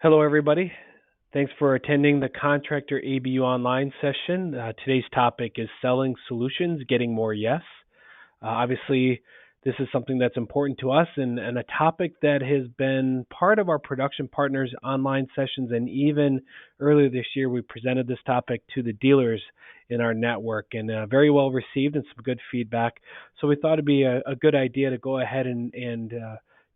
Hello, everybody. Thanks for attending the Contractor ABU online session. Today's topic is selling solutions, getting more yes. Obviously, this is something that's important to us and a topic that has been part of our production partners' online sessions. And even earlier this year, we presented this topic to the dealers in our network and very well received and some good feedback. So we thought it'd be a good idea to go ahead and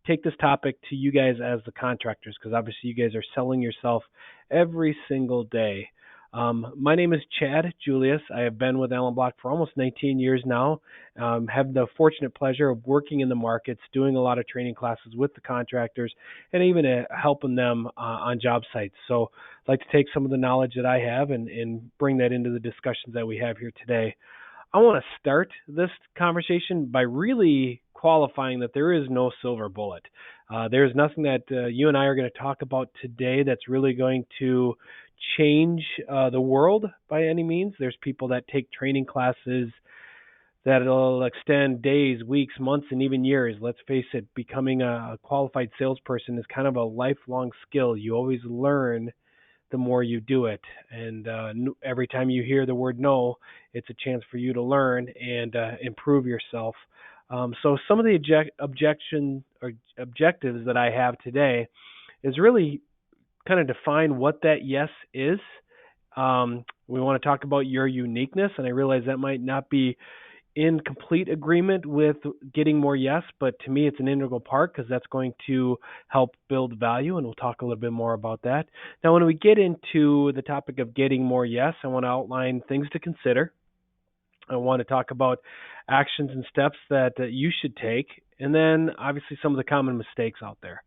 take this topic to you guys as the contractors, because obviously you guys are selling yourself every single day. My name is Chad Julius. I have been with Allen Block for almost 19 years now. Have the fortunate pleasure of working in the markets, doing a lot of training classes with the contractors, and even helping them on job sites. So I'd like to take some of the knowledge that I have and bring that into the discussions that we have here today. I want to start this conversation by really qualifying that there is no silver bullet. There's nothing that you and I are going to talk about today that's really going to change the world by any means. There's people that take training classes that'll extend days, weeks, months, and even years. Let's face it, becoming a qualified salesperson is kind of a lifelong skill. You always learn the more you do it. And every time you hear the word no, it's a chance for you to learn and improve yourself. So some of the objectives that I have today is really kind of define what that yes is. We want to talk about your uniqueness, and I realize that might not be in complete agreement with getting more yes, but to me it's an integral part because that's going to help build value, and we'll talk a little bit more about that. Now, when we get into the topic of getting more yes, I want to outline things to consider. I want to talk about actions and steps that you should take, and then obviously some of the common mistakes out there.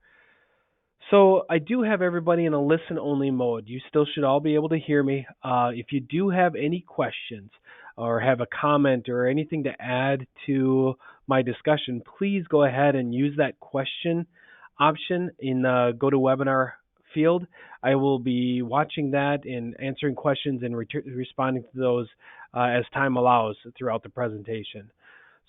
So I do have everybody in a listen-only mode. You still should all be able to hear me. If you do have any questions or have a comment or anything to add to my discussion, please go ahead and use that question option in the GoToWebinar field. I will be watching that and answering questions and responding to those as time allows throughout the presentation.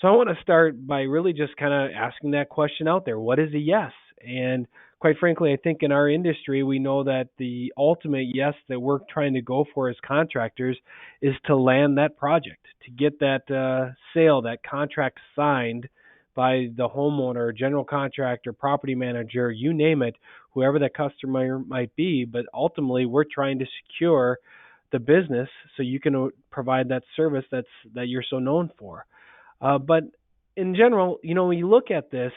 So I want to start by really just kind of asking that question out there. What is a yes? And quite frankly, I think in our industry, we know that the ultimate yes that we're trying to go for as contractors is to land that project, to get that sale, that contract signed by the homeowner, general contractor, property manager, you name it, whoever that customer might be. But ultimately, we're trying to secure the business so you can provide that service that you're so known for. But in general, when you look at this,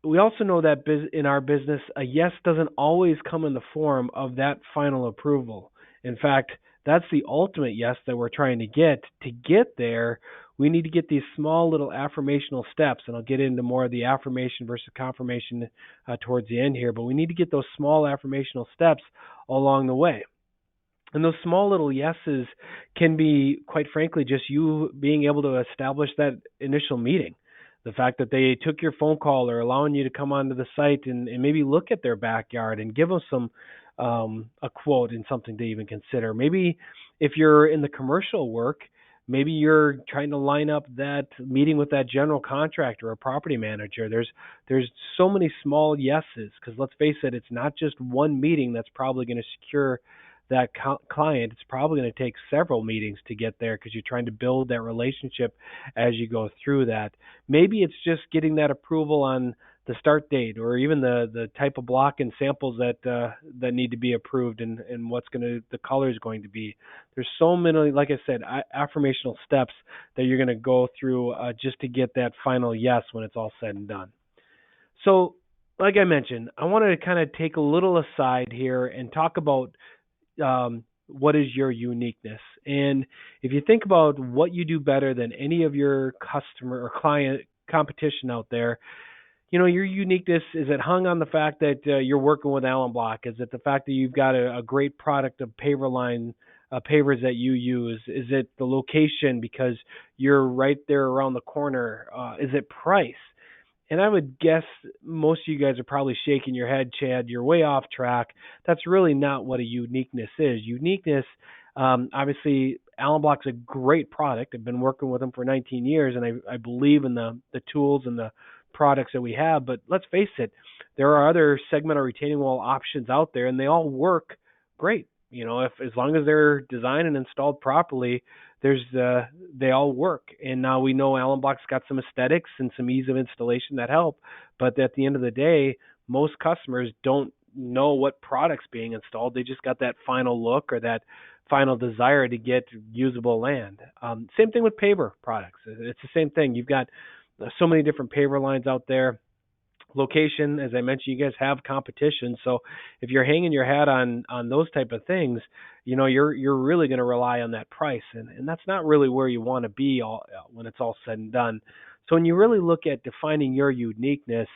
we also know that in our business, a yes doesn't always come in the form of that final approval. In fact, that's the ultimate yes that we're trying to get. To get there, we need to get these small little affirmational steps, and I'll get into more of the affirmation versus confirmation towards the end here, but we need to get those small affirmational steps along the way. And those small little yeses can be, quite frankly, just you being able to establish that initial meeting. The fact that they took your phone call or allowing you to come onto the site and maybe look at their backyard and give them some a quote and something to even consider. Maybe if you're in the commercial work, maybe you're trying to line up that meeting with that general contractor or property manager. There's so many small yeses because let's face it, it's not just one meeting that's probably going to secure that client. It's probably going to take several meetings to get there because you're trying to build that relationship as you go through that. Maybe it's just getting that approval on the start date or even the type of block and samples that need to be approved and the color is going to be. There's so many, like I said, affirmational steps that you're going to go through just to get that final yes when it's all said and done. So like I mentioned, I want to kind of take a little aside here and talk about what is your uniqueness. And if you think about what you do better than any of your customer or client competition out there, your uniqueness, is it hung on the fact that you're working with Allen Block? Is it the fact that you've got a great product of paver line pavers that you use? Is it the location because you're right there around the corner? Is it price? And I would guess most of you guys are probably shaking your head, Chad, you're way off track. That's really not what a uniqueness is. Uniqueness, obviously, Allen Block's a great product. I've been working with them for 19 years, and I believe in the tools and the products that we have. But let's face it, there are other segment or retaining wall options out there, and they all work great. If as long as they're designed and installed properly, they all work. And now we know Allen Block's got some aesthetics and some ease of installation that help, but at the end of the day, most customers don't know what product's being installed. They just got that final look or that final desire to get usable land. Same thing with paver products. It's the same thing. You've got so many different paver lines out there. Location, as I mentioned, you guys have competition. So if you're hanging your hat on those type of things, you're really going to rely on that price, and that's not really where you want to be when it's all said and done. So when you really look at defining your uniqueness,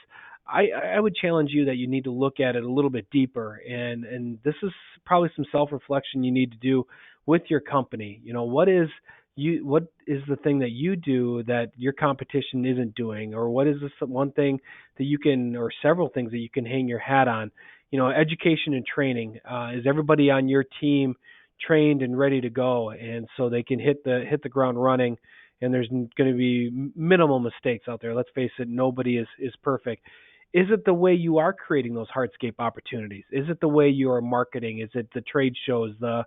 I would challenge you that you need to look at it a little bit deeper, and this is probably some self-reflection you need to do with your company. What is the thing that you do that your competition isn't doing, or what is this one thing that you can, or several things that you can hang your hat on? Education and training. Is everybody on your team trained and ready to go, and so they can hit the ground running, and there's going to be minimal mistakes out there? Let's face it, nobody is perfect. Is it the way you are creating those hardscape opportunities? Is it the way you are marketing? Is it the trade shows, the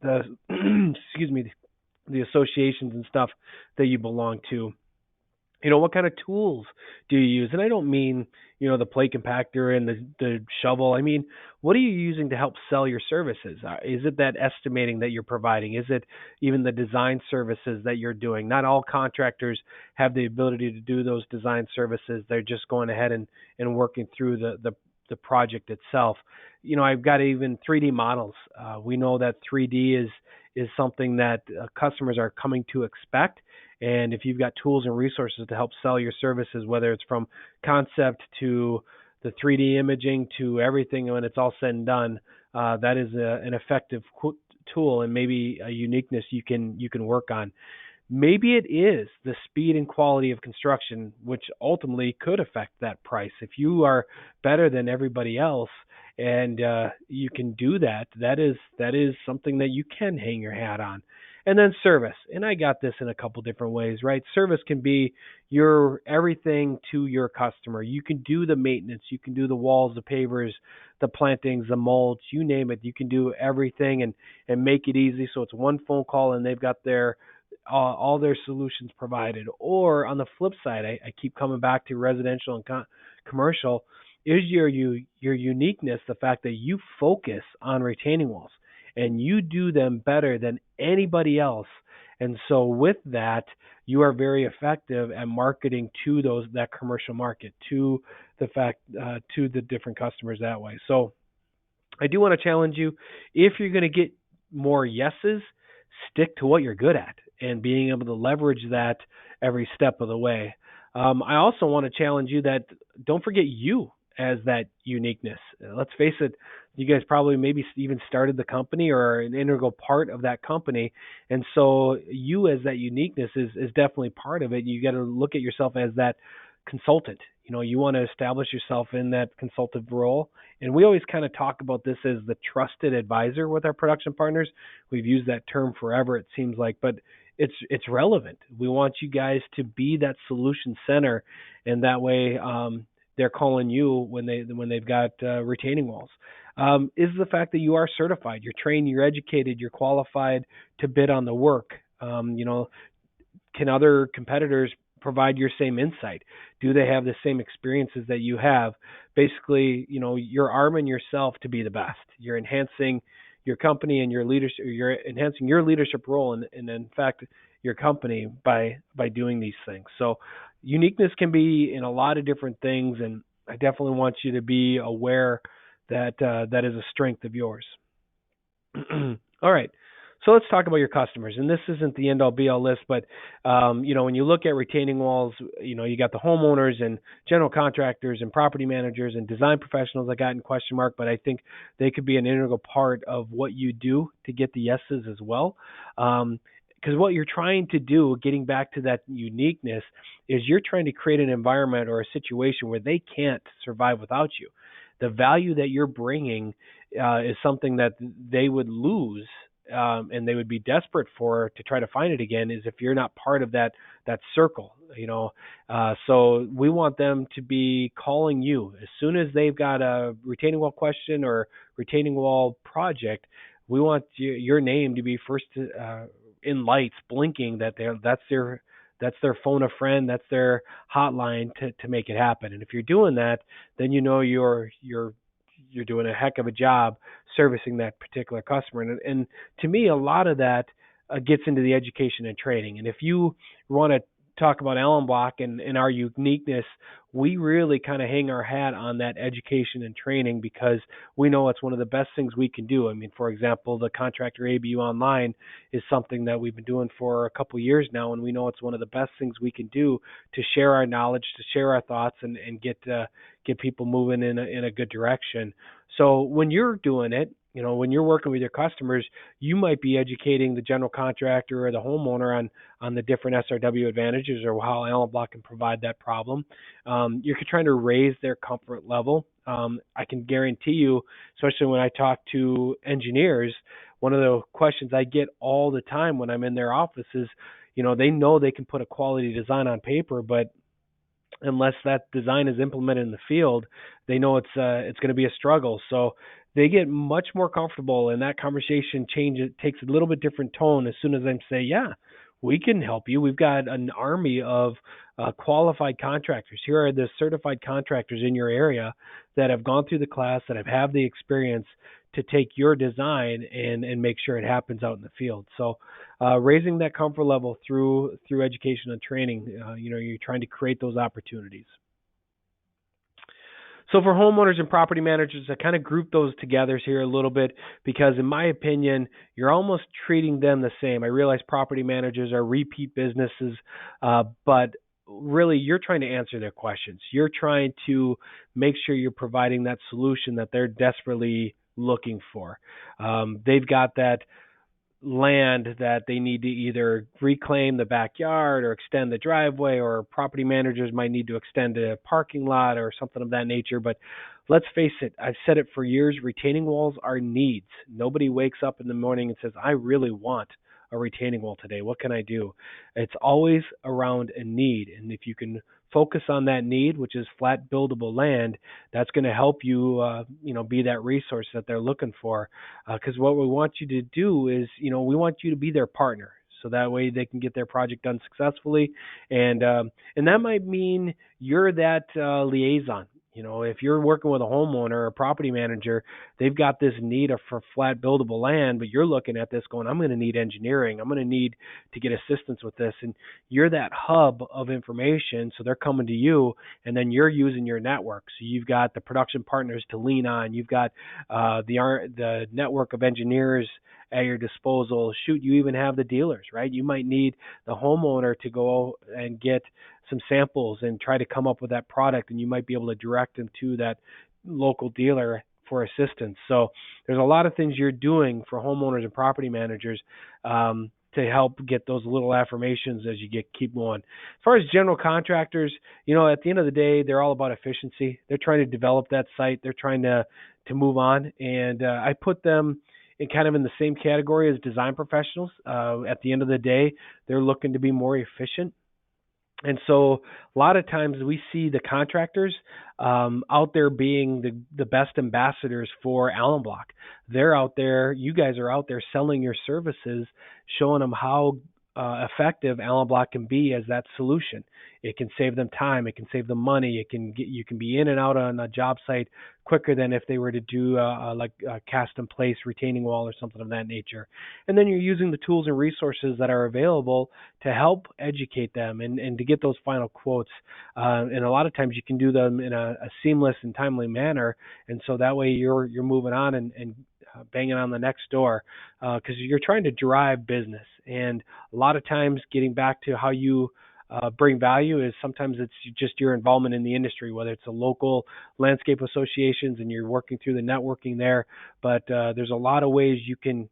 excuse me, the associations and stuff that you belong to? What kind of tools do you use? And I don't mean, the plate compactor and the shovel. I mean, what are you using to help sell your services? Is it that estimating that you're providing? Is it even the design services that you're doing? Not all contractors have the ability to do those design services. They're just going ahead and working through the project itself. I've got even 3D models. We know that 3D is something that customers are coming to expect. And if you've got tools and resources to help sell your services, whether it's from concept to the 3D imaging to everything, when it's all said and done, that is an effective tool and maybe a uniqueness you can work on. Maybe it is the speed and quality of construction, which ultimately could affect that price. If you are better than everybody else and you can do that, that is something that you can hang your hat on. And then service. And I got this in a couple different ways, right? Service can be your everything to your customer. You can do the maintenance. You can do the walls, the pavers, the plantings, the mulch, you name it. You can do everything and make it easy. So it's one phone call and they've got all their solutions provided. Or on the flip side, I keep coming back to residential and commercial, is your uniqueness, the fact that you focus on retaining walls and you do them better than anybody else. And so with that, you are very effective at marketing to that commercial market, to the different customers that way. So I do want to challenge you, if you're going to get more yeses, stick to what you're good at and being able to leverage that every step of the way. I also want to challenge you that don't forget you as that uniqueness. Let's face it, you guys probably maybe even started the company or are an integral part of that company. And so you as that uniqueness is definitely part of it. You got to look at yourself as that consultant. You want to establish yourself in that consultative role. And we always kind of talk about this as the trusted advisor with our production partners. We've used that term forever, it seems like, but it's relevant. We want you guys to be that solution center, and that way they're calling you when they've got retaining walls. Is the fact that you are certified, you're trained, you're educated, you're qualified to bid on the work. Can other competitors provide your same insight? Do they have the same experiences that you have? Basically, you're arming yourself to be the best. You're enhancing your company and your leadership. You're enhancing your leadership role, and in fact, your company by doing these things. So, uniqueness can be in a lot of different things, and I definitely want you to be aware that that is a strength of yours. All right. So let's talk about your customers. And this isn't the end all be all list, but when you look at retaining walls, you got the homeowners and general contractors and property managers and design professionals I got in question mark, but I think they could be an integral part of what you do to get the yeses as well. Because what you're trying to do, getting back to that uniqueness, is you're trying to create an environment or a situation where they can't survive without you. The value that you're bringing is something that they would lose and they would be desperate for to try to find it again is if you're not part of that circle. So we want them to be calling you as soon as they've got a retaining wall question or retaining wall project. We want your name to be first in lights, blinking that that's their phone a friend, that's their hotline to make it happen. And if you're doing that, then you're doing a heck of a job servicing that particular customer. And to me, a lot of that gets into the education and training. And if you want to talk about Allen Block and our uniqueness, we really kind of hang our hat on that education and training because we know it's one of the best things we can do. I mean, for example, the Contractor ABU Online is something that we've been doing for a couple of years now, and we know it's one of the best things we can do to share our knowledge, to share our thoughts, and get people moving in a good direction. So when you're doing it, when you're working with your customers, you might be educating the general contractor or the homeowner on the different SRW advantages or how Allen Block can provide that problem. You're trying to raise their comfort level. I can guarantee you, especially when I talk to engineers, one of the questions I get all the time when I'm in their offices, they know they can put a quality design on paper, but unless that design is implemented in the field, they know it's going to be a struggle. So they get much more comfortable, and that conversation takes a little bit different tone as soon as I say, "Yeah, we can help you. We've got an army of qualified contractors. Here are the certified contractors in your area that have gone through the class, that have the experience to take your design and make sure it happens out in the field." So raising that comfort level through education and training, you're trying to create those opportunities. So for homeowners and property managers, I kind of group those together here a little bit because in my opinion, you're almost treating them the same. I realize property managers are repeat businesses, but really you're trying to answer their questions. You're trying to make sure you're providing that solution that they're desperately looking for. They've got that land that they need to either reclaim the backyard or extend the driveway, or property managers might need to extend a parking lot or something of that nature. But let's face it, I've said it for years, retaining walls are needs. Nobody wakes up in the morning and says, I really want a retaining wall today. What can I do? It's always around a need. And if you can focus on that need, which is flat buildable land, that's going to help you, be that resource that they're looking for. Because what we want you to do is, we want you to be their partner. So that way they can get their project done successfully. And that might mean you're that liaison. If you're working with a homeowner or a property manager, they've got this need for flat buildable land, but you're looking at this going, I'm going to need engineering. I'm going to need to get assistance with this. And you're that hub of information. So they're coming to you, and then you're using your network. So you've got the production partners to lean on. You've got the network of engineers at your disposal. Shoot, you even have the dealers, right? You might need the homeowner to go and get some samples and try to come up with that product, and you might be able to direct them to that local dealer for assistance. So there's a lot of things you're doing for homeowners and property managers to help get those little affirmations as you keep going. As far as general contractors, at the end of the day, they're all about efficiency. They're trying to develop that site. They're trying to move on, and I put them in the same category as design professionals. At the end of the day, they're looking to be more efficient. And so a lot of times we see the contractors out there being the best ambassadors for Allen Block. They're out there, you guys are out there selling your services, showing them how effective Allen Block can be as that solution. It can save them time. It can save them money. You can be in and out on a job site quicker than if they were to do like a cast in place retaining wall or something of that nature. And then you're using the tools and resources that are available to help educate them and to get those final quotes. And a lot of times you can do them in a seamless and timely manner. And so that way you're moving on and banging on the next door because you're trying to drive business. And a lot of times getting back to how you bring value is sometimes it's just your involvement in the industry, whether it's a local landscape associations and you're working through the networking there. But there's a lot of ways you can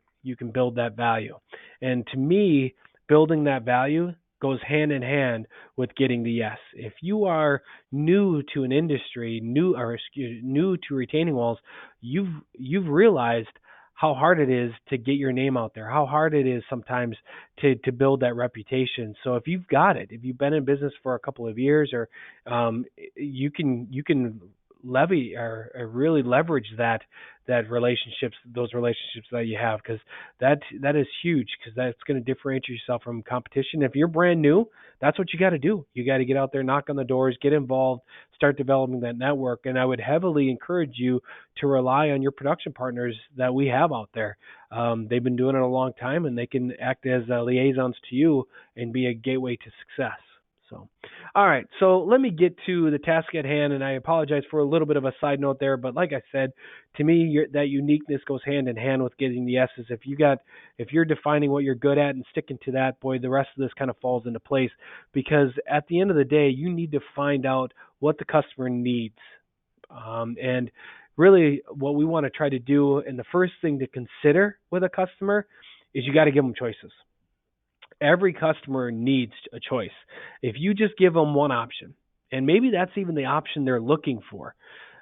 build that value. And to me, building that value goes hand in hand with getting the yes. If you are new to an industry, new to retaining walls, you've realized how hard it is to get your name out there, how hard it is sometimes to build that reputation. So if you've got it, if you've been in business for a couple of years, or you can levy or really leverage those relationships that you have, because that is huge, because that's going to differentiate yourself from competition. If you're brand new, that's what you got to do. You got to get out there, knock on the doors, get involved, start developing that network. And I would heavily encourage you to rely on your production partners that we have out there. They've been doing it a long time, and they can act as liaisons to you and be a gateway to success. So, all right. So let me get to the task at hand, and I apologize for a little bit of a side note there, but like I said, to me, that uniqueness goes hand in hand with getting the S's. If you're defining what you're good at and sticking to that, boy, the rest of this kind of falls into place. Because at the end of the day, you need to find out what the customer needs, and really, what we want to try to do, and the first thing to consider with a customer, is you got to give them choices. Every customer needs a choice. If you just give them one option, and maybe that's even the option they're looking for,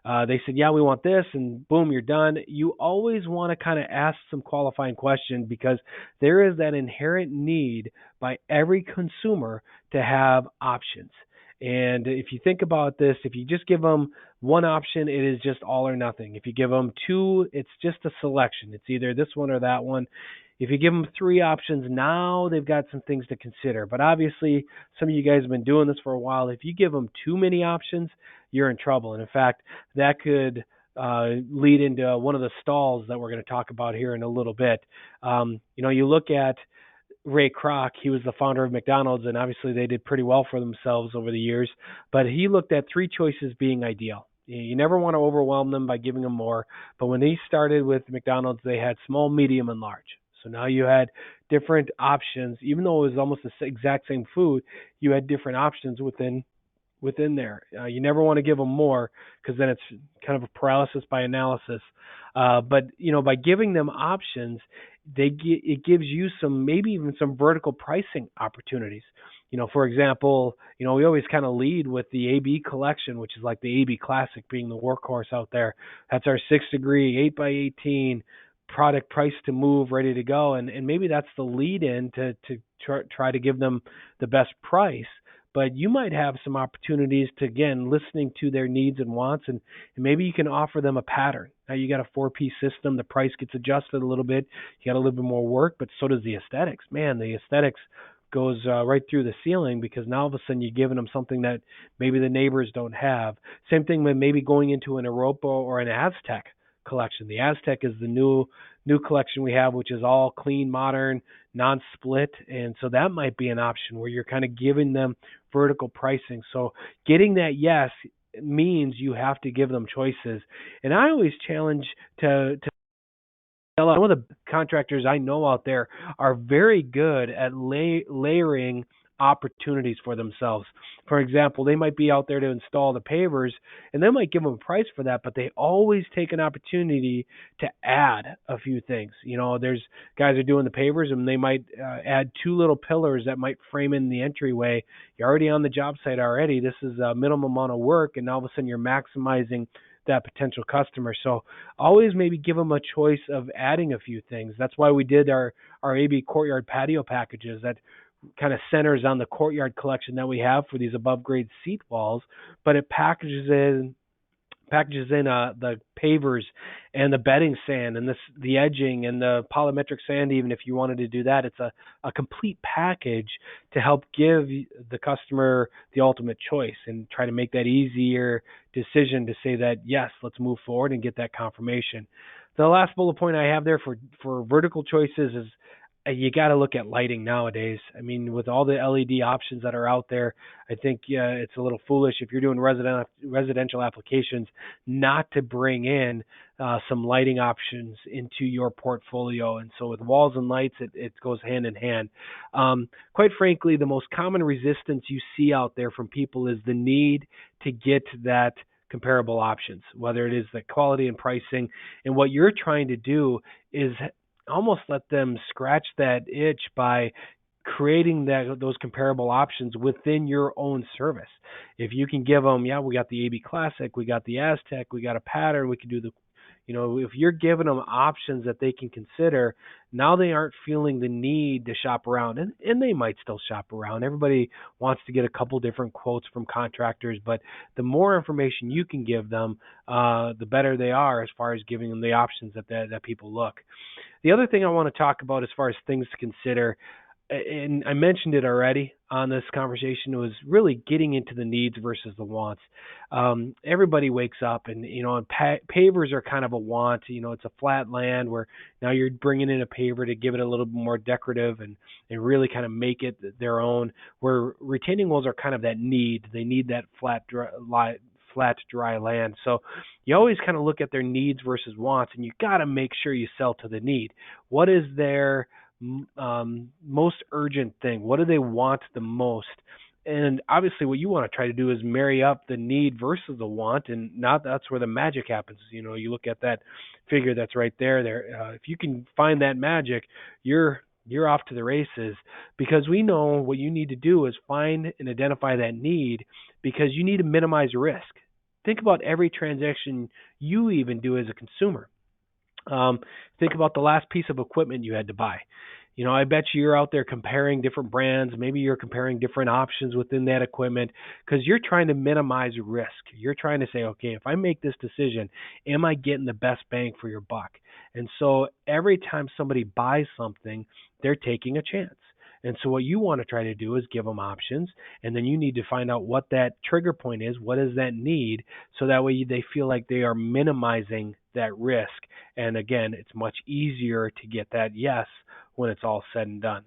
they said, yeah, we want this, and boom, you're done. You always want to kind of ask some qualifying questions, because there is that inherent need by every consumer to have options. And if you think about this, if you just give them one option, it is just all or nothing. If you give them two, it's just a selection. It's either this one or that one. If you give them three options, now they've got some things to consider. But obviously, some of you guys have been doing this for a while. If you give them too many options, you're in trouble. And in fact, that could lead into one of the stalls that we're going to talk about here in a little bit. You look at Ray Kroc. He was the founder of McDonald's, and obviously they did pretty well for themselves over the years. But he looked at three choices being ideal. You never want to overwhelm them by giving them more. But when he started with McDonald's, they had small, medium, and large. So now you had different options. Even though it was almost the exact same food, you had different options within there. You never want to give them more, because then it's kind of a paralysis by analysis. But by giving them options, it gives you maybe even some vertical pricing opportunities. For example, we always kind of lead with the AB collection, which is like the AB Classic being the workhorse out there. That's our 6-degree, 8x18 product, price to move, ready to go. And maybe that's the lead in to try to give them the best price. But you might have some opportunities to, again, listening to their needs and wants, and maybe you can offer them a pattern. Now you got a 4-piece system, the price gets adjusted a little bit, you got a little bit more work, but so does the aesthetics. Man, the aesthetics goes right through the ceiling, because now all of a sudden you're giving them something that maybe the neighbors don't have. Same thing with maybe going into an Europa or an Aztec collection. The Aztec is the new collection we have, which is all clean, modern, non-split, and so that might be an option where you're kind of giving them vertical pricing. So getting that yes means you have to give them choices. And I always challenge to some of the contractors I know out there are very good at layering opportunities for themselves. For example, they might be out there to install the pavers, and they might give them a price for that, but they always take an opportunity to add a few things. There's guys are doing the pavers, and they might add two little pillars that might frame in the entryway. You're already on the job site already. This is a minimum amount of work, and all of a sudden you're maximizing that potential customer. So always maybe give them a choice of adding a few things. That's why we did our AB courtyard patio packages that kind of centers on the courtyard collection that we have for these above grade seat walls, but it packages in the pavers and the bedding sand and the edging and the polymetric sand. Even if you wanted to do that, it's a complete package to help give the customer the ultimate choice and try to make that easier decision to say that, yes, let's move forward and get that confirmation. The last bullet point I have there for vertical choices is you got to look at lighting nowadays. I mean, with all the LED options that are out there, I think it's a little foolish if you're doing residential applications not to bring in some lighting options into your portfolio. And so with walls and lights, it goes hand in hand. Quite frankly, the most common resistance you see out there from people is the need to get that comparable options, whether it is the quality and pricing. And what you're trying to do is almost let them scratch that itch by creating those comparable options within your own service. If you can give them, we got the AB Classic, we got the Aztec, we got a pattern, we can do the If you're giving them options that they can consider, now they aren't feeling the need to shop around. And they might still shop around. Everybody wants to get a couple different quotes from contractors, but the more information you can give them, the better they are as far as giving them the options that people look. The other thing I want to talk about as far as things to consider, and I mentioned it already on this conversation, was really getting into the needs versus the wants. Everybody wakes up and pavers are kind of a want. It's a flat land where now you're bringing in a paver to give it a little bit more decorative and really kind of make it their own, where retaining walls are kind of that need. They need that dry land. So you always kind of look at their needs versus wants, and you got to make sure you sell to the need. What is their most urgent thing? What do they want the most? And obviously, what you want to try to do is marry up the need versus the want, and not that's where the magic happens. You look at that figure that's right there. If you can find that magic, you're off to the races, because we know what you need to do is find and identify that need, because you need to minimize risk. Think about every transaction you even do as a consumer. Think about the last piece of equipment you had to buy. I bet you're out there comparing different brands. Maybe you're comparing different options within that equipment because you're trying to minimize risk. You're trying to say, okay, if I make this decision, am I getting the best bang for your buck? And so every time somebody buys something, they're taking a chance. And so what you want to try to do is give them options, and then you need to find out what that trigger point is, what is that need, so that way they feel like they are minimizing that risk. And again, it's much easier to get that yes when it's all said and done.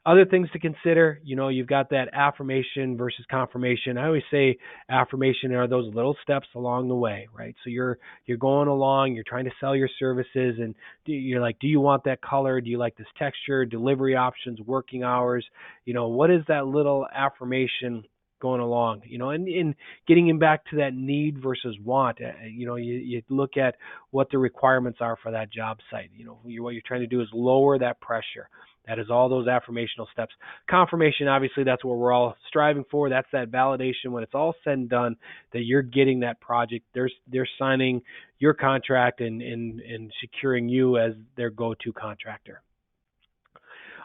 Other things to consider, you've got that affirmation versus confirmation. I always say affirmation are those little steps along the way, right? So you're going along, you're trying to sell your services, and you're like, do you want that color? Do you like this texture? Delivery options, working hours? What is that little affirmation going along? And getting him back to that need versus want. You look at what the requirements are for that job site. What you're trying to do is lower that pressure. That is all those affirmational steps. Confirmation, obviously, that's what we're all striving for. That's that validation when it's all said and done that you're getting that project. They're signing your contract and securing you as their go-to contractor.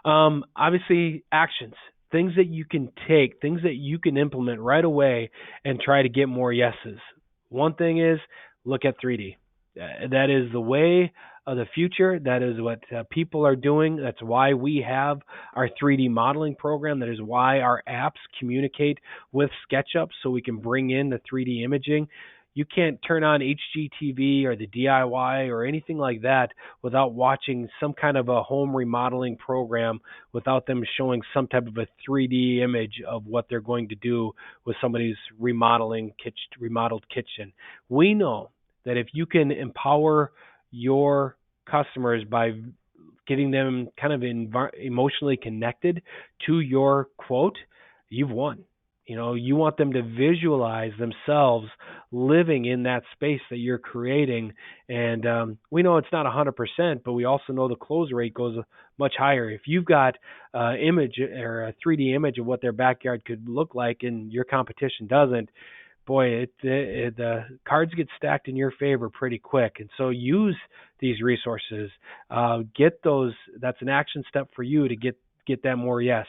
Obviously, actions. Things that you can take, things that you can implement right away and try to get more yeses. One thing is look at 3D. That is the way of the future. That is what people are doing. That's why we have our 3D modeling program. That is why our apps communicate with SketchUp so we can bring in the 3D imaging. You can't turn on HGTV or the DIY or anything like that without watching some kind of a home remodeling program, without them showing some type of a 3D image of what they're going to do with somebody's remodeled kitchen. We know that if you can empower your customers by getting them kind of emotionally connected to your quote, you've won. You want them to visualize themselves living in that space that you're creating. And we know it's not 100%, but we also know the close rate goes much higher. If you've got an image or a 3D image of what their backyard could look like and your competition doesn't, boy, the cards get stacked in your favor pretty quick. And so use these resources. Get those. That's an action step for you to get that more yes.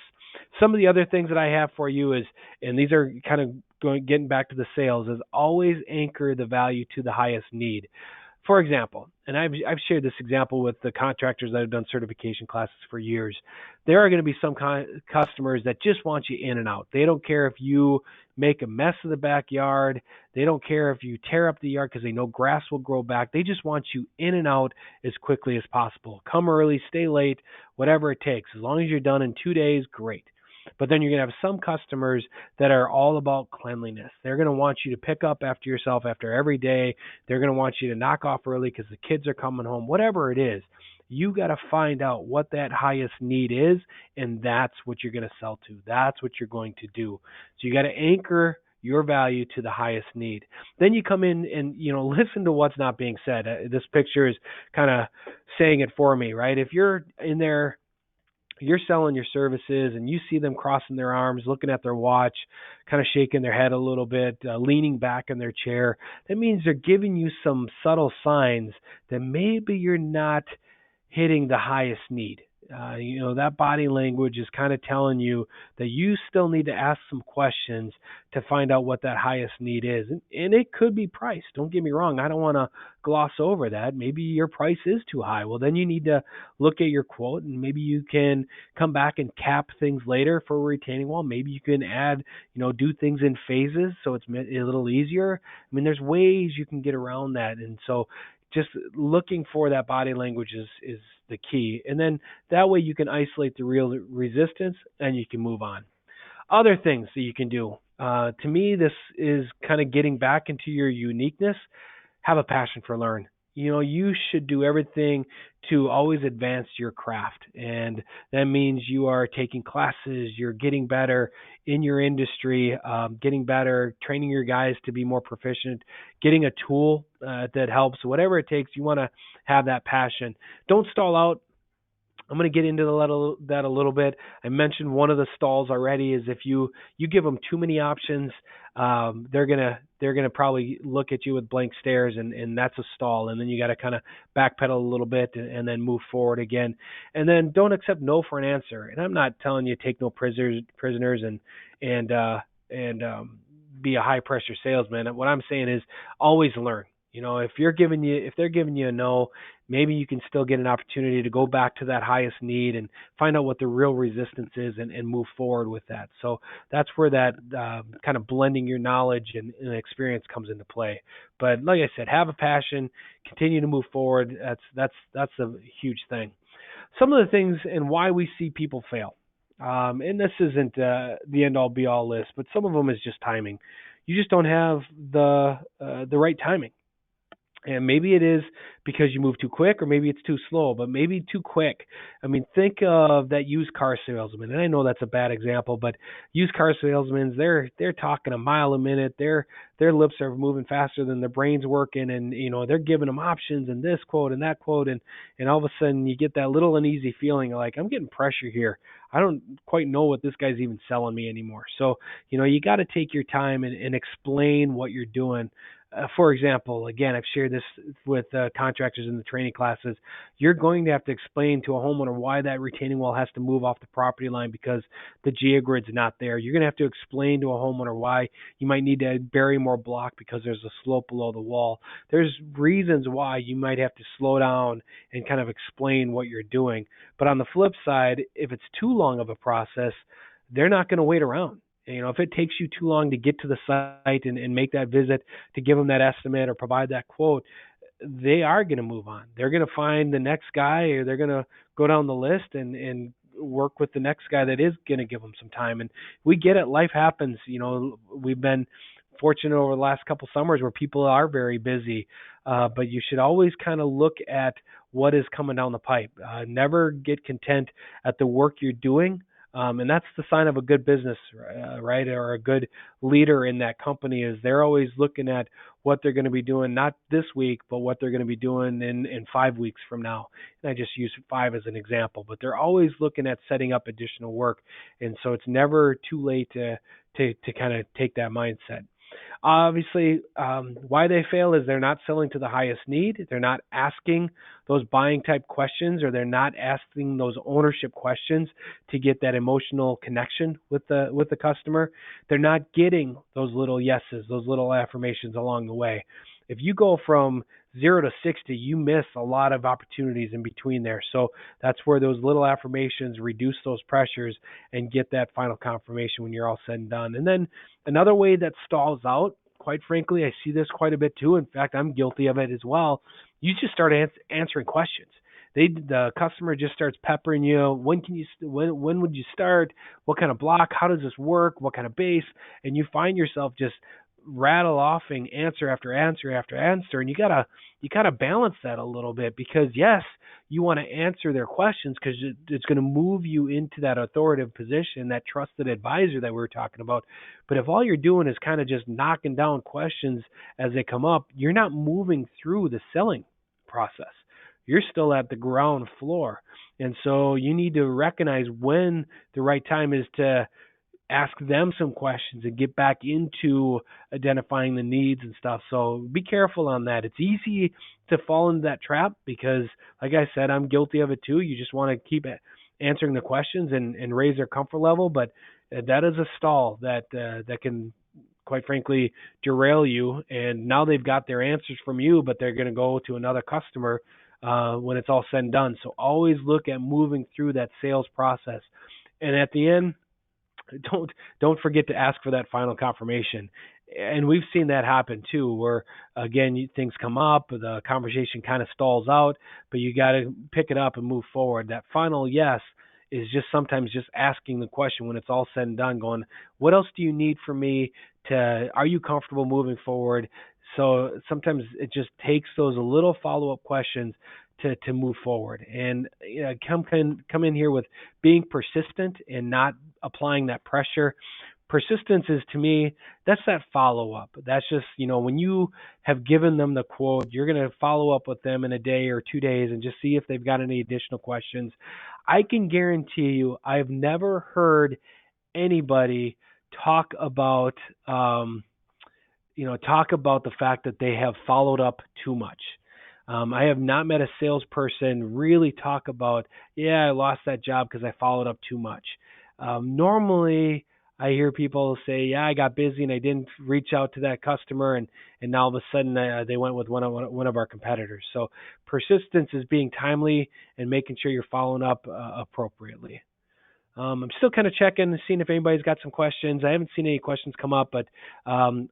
Some of the other things that I have for you is, and these are kind of getting back to the sales, is always anchor the value to the highest need. For example, and I've shared this example with the contractors that have done certification classes for years. There are going to be some customers that just want you in and out. They don't care if you make a mess of the backyard. They don't care if you tear up the yard because they know grass will grow back. They just want you in and out as quickly as possible. Come early, stay late, whatever it takes. As long as you're done in 2 days, great. But then you're going to have some customers that are all about cleanliness. They're going to want you to pick up after yourself after every day. They're going to want you to knock off early because the kids are coming home. Whatever it is, you got to find out what that highest need is, and that's what you're going to sell to. That's what you're going to do. So you got to anchor your value to the highest need. Then you come in and, listen to what's not being said. This picture is kind of saying it for me, right? If you're in there you're selling your services and you see them crossing their arms, looking at their watch, kind of shaking their head a little bit, leaning back in their chair, that means they're giving you some subtle signs that maybe you're not hitting the highest need. That body language is kind of telling you that you still need to ask some questions to find out what that highest need is. And it could be price. Don't get me wrong. I don't want to gloss over that. Maybe your price is too high. Well, then you need to look at your quote and maybe you can come back and cap things later for a retaining wall. Maybe you can add, do things in phases so it's a little easier. I mean, there's ways you can get around that. And so just looking for that body language is the key. And then that way you can isolate the real resistance and you can move on. Other things that you can do. To me, this is kind of getting back into your uniqueness. Have a passion for learn. You should do everything to always advance your craft. And that means you are taking classes, you're getting better in your industry, getting better, training your guys to be more proficient, getting a tool that helps, whatever it takes. You want to have that passion. Don't stall out. I'm going to get into that a little bit. I mentioned one of the stalls already is if you give them too many options, they're gonna probably look at you with blank stares, and that's a stall. And then you got to kind of backpedal a little bit and then move forward again. And then don't accept no for an answer. And I'm not telling you take no prisoners and be a high pressure salesman. What I'm saying is always learn. If they're giving you a no, maybe you can still get an opportunity to go back to that highest need and find out what the real resistance is and move forward with that. So that's where that kind of blending your knowledge and experience comes into play. But like I said, have a passion, continue to move forward. That's a huge thing. Some of the things and why we see people fail. And this isn't the end all be all list, but some of them is just timing. You just don't have the right timing. And maybe it is because you move too quick, or maybe it's too slow, but maybe too quick. I mean, think of that used car salesman, and I know that's a bad example, but used car salesmen, they're talking a mile a minute. Their lips are moving faster than their brain's working, and they're giving them options and this quote and that quote, and all of a sudden you get that little uneasy feeling like I'm getting pressure here. I don't quite know what this guy's even selling me anymore. So you got to take your time and explain what you're doing. For example, again, I've shared this with contractors in the training classes. You're going to have to explain to a homeowner why that retaining wall has to move off the property line because the geogrid's not there. You're going to have to explain to a homeowner why you might need to bury more block because there's a slope below the wall. There's reasons why you might have to slow down and kind of explain what you're doing. But on the flip side, if it's too long of a process, they're not going to wait around. If it takes you too long to get to the site and make that visit to give them that estimate or provide that quote, they are going to move on. They're going to find the next guy, or they're going to go down the list and work with the next guy that is going to give them some time. And we get it. Life happens. We've been fortunate over the last couple summers where people are very busy, but you should always kind of look at what is coming down the pipe. Never get content at the work you're doing. And that's the sign of a good business, right? Or a good leader in that company is they're always looking at what they're going to be doing, not this week, but what they're going to be doing in 5 weeks from now. And I just use 5 as an example, but they're always looking at setting up additional work. And so it's never too late to kind of take that mindset. Obviously, why they fail is they're not selling to the highest need. They're not asking those buying type questions, or they're not asking those ownership questions to get that emotional connection with the customer. They're not getting those little yeses, those little affirmations along the way. If you go from 0 to 60, you miss a lot of opportunities in between there. So that's where those little affirmations reduce those pressures and get that final confirmation when you're all said and done. And then another way that stalls out, quite frankly, I see this quite a bit too. In fact, I'm guilty of it as well. You just start answering questions. The customer just starts peppering you. When would you start? What kind of block? How does this work? What kind of base? And you find yourself just rattle offing answer after answer after answer, and you gotta balance that a little bit, because yes, you want to answer their questions because it's going to move you into that authoritative position, that trusted advisor that we were talking about. But if all you're doing is kind of just knocking down questions as they come up, you're not moving through the selling process. you're still at the ground floor. And so you need to recognize when the right time is to ask them some questions and get back into identifying the needs and stuff. So be careful on that. It's easy to fall into that trap because, like I said, I'm guilty of it too. You just want to keep answering the questions and raise their comfort level, but that is a stall that can, quite frankly, derail you. And now they've got their answers from you, but they're going to go to another customer when it's all said and done. So always look at moving through that sales process. And at the end, don't forget to ask for that final confirmation. And we've seen that happen too, where again things come up, the conversation kind of stalls out, but you got to pick it up and move forward. That final yes is just sometimes just asking the question when it's all said and done, going, what else do you need from me? Are you comfortable moving forward? So sometimes it just takes those little follow up questions to move forward, and come in here with being persistent and not applying that pressure. Persistence is, to me, that's that follow up. That's just, when you have given them the quote, you're going to follow up with them in a day or 2 days and just see if they've got any additional questions. I can guarantee you, I've never heard anybody talk about the fact that they have followed up too much. I have not met a salesperson really talk about, I lost that job because I followed up too much. Normally, I hear people say, I got busy and I didn't reach out to that customer, and now all of a sudden they went with one of our competitors. So persistence is being timely and making sure you're following up appropriately. I'm still kind of checking, seeing if anybody's got some questions. I haven't seen any questions come up, but kind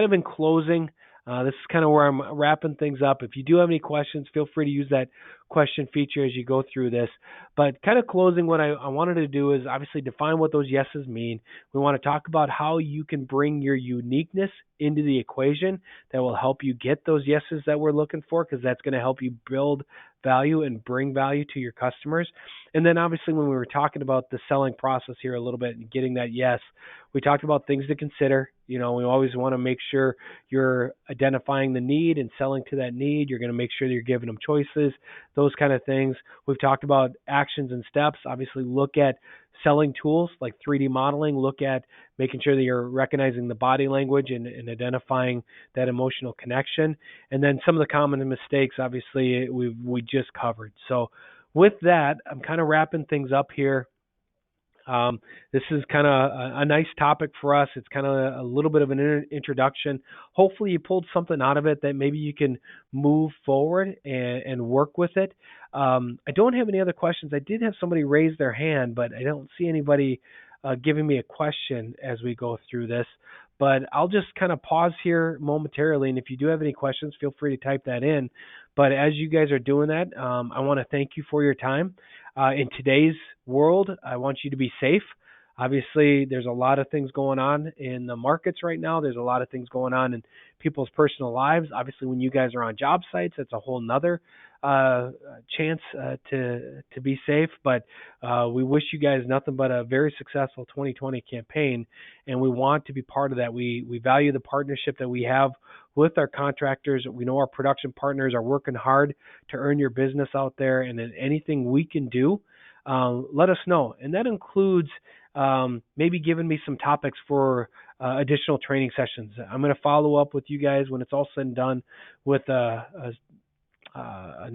of in closing, this is kind of where I'm wrapping things up. If you do have any questions, feel free to use that question feature as you go through this. But kind of closing, what I wanted to do is obviously define what those yeses mean. We want to talk about how you can bring your uniqueness into the equation that will help you get those yeses that we're looking for, because that's going to help you build value and bring value to your customers. And then obviously when we were talking about the selling process here a little bit and getting that yes, we talked about things to consider. We always want to make sure you're identifying the need and selling to that need. You're going to make sure that you're giving them choices, those kind of things. We've talked about actions and steps. Obviously look at selling tools like 3D modeling. Look at making sure that you're recognizing the body language and identifying that emotional connection. And then some of the common mistakes, obviously, we just covered. So with that, I'm kind of wrapping things up here. This is kind of a nice topic for us. It's kind of a little bit of an introduction. Hopefully you pulled something out of it that maybe you can move forward and work with it. I don't have any other questions. I did have somebody raise their hand, but I don't see anybody giving me a question as we go through this. But I'll just kind of pause here momentarily, and if you do have any questions, feel free to type that in. But as you guys are doing that, I want to thank you for your time. In today's world, I want you to be safe. Obviously, there's a lot of things going on in the markets right now. There's a lot of things going on in people's personal lives. Obviously, when you guys are on job sites, that's a whole nother chance to be safe. But we wish you guys nothing but a very successful 2020 campaign, and we want to be part of that. We value the partnership that we have with our contractors. We know our production partners are working hard to earn your business out there, and then anything we can do, let us know. And that includes maybe giving me some topics for additional training sessions. I'm going to follow up with you guys when it's all said and done with an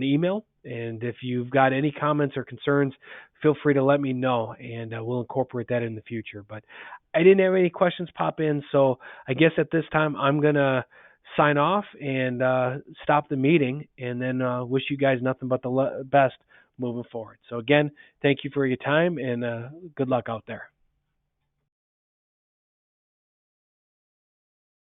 email. And if you've got any comments or concerns, feel free to let me know, and we'll incorporate that in the future. But I didn't have any questions pop in, so I guess at this time I'm going to sign off and stop the meeting, and then wish you guys nothing but the best moving forward. So again, thank you for your time, and good luck out there.